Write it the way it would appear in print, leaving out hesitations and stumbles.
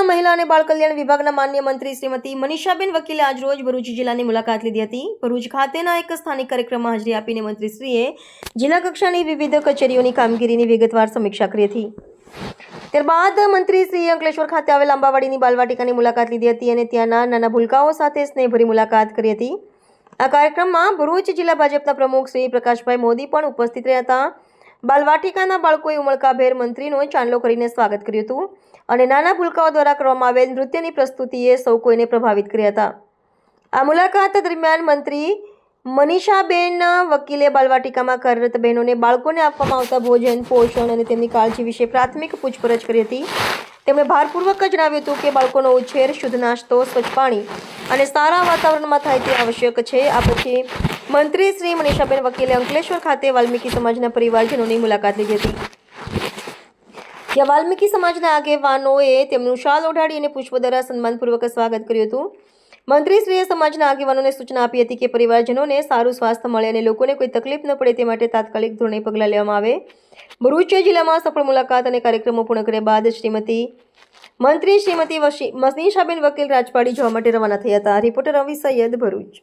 મહિલા અને બાળ કલ્યાણ વિભાગના માન્ય મંત્રી શ્રીમતી મનીષાબેન વકીલે આજરોજ ભરૂચ જિલ્લાની મુલાકાત લીધી હતી. ભરૂચ ખાતેના એક સ્થાનિક કાર્યક્રમમાં હાજરી આપીને મંત્રીશ્રીએ જિલ્લા કક્ષાની વિવિધ કચેરીઓની કામગીરીની વિગતવાર સમીક્ષા કરી હતી. ત્યારબાદ મંત્રીશ્રીએ અંકલેશ્વર ખાતે આવેલ આંબાવાડીની બાલવાટિકાની મુલાકાત લીધી હતી અને ત્યાંના નાના ભૂલકાઓ સાથે સ્નેહભરી મુલાકાત કરી હતી. આ કાર્યક્રમમાં ભરૂચ જિલ્લા ભાજપના પ્રમુખ શ્રી પ્રકાશભાઈ મોદી પણ ઉપસ્થિત રહ્યા હતા. બાલવાટિકાના બાળકોએ ઉમળકાભેર મંત્રીનો ચાંદલો કરીને સ્વાગત કર્યું હતું અને નાના ભૂલકાઓ દ્વારા કરવામાં આવેલ નૃત્યની પ્રસ્તુતિએ સૌ કોઈને પ્રભાવિત કર્યા હતા. આ મુલાકાત દરમિયાન મંત્રી મનીષાબેન વકીલે બાલવાટિકામાં કાર્યરત બહેનોને બાળકોને આપવામાં આવતા ભોજન, પોષણ અને તેમની કાળજી વિશે પ્રાથમિક પૂછપરછ કરી હતી. તેમણે ભારપૂર્વક જણાવ્યું હતું કે બાળકોનો ઉછેર શુદ્ધ નાસ્તો, સ્વચ્છ પાણી અને સારા વાતાવરણમાં થાય તે આવશ્યક છે. આ પછી મંત્રી શ્રી મનીષાબેન વકીલે અંકલેશ્વર ખાતે વાલ્મીકી સમાજના પરિવારજનોની મુલાકાત લીધી હતી. જ્યાં વાલ્મીકી સમાજના આગેવાનોએ તેમનું શાલ ઓઢાડી અને પુષ્પ દ્વારા સન્માનપૂર્વક સ્વાગત કર્યું હતું. મંત્રીશ્રીએ સમાજના આગેવાનોને સૂચના આપી હતી કે પરિવારજનોને સારું સ્વાસ્થ્ય મળે અને લોકોને કોઈ તકલીફ ન પડે તે માટે તાત્કાલિક ધોરણે પગલાં લેવામાં આવે. ભરૂચ જિલ્લામાં સફળ મુલાકાત અને કાર્યક્રમો પૂર્ણ કર્યા બાદ મંત્રી શ્રીમતી મનીષાબેન વકીલ રાજપાડી જવા માટે રવાના થયા હતા. રિપોર્ટર રવિ સૈયદ, ભરૂચ.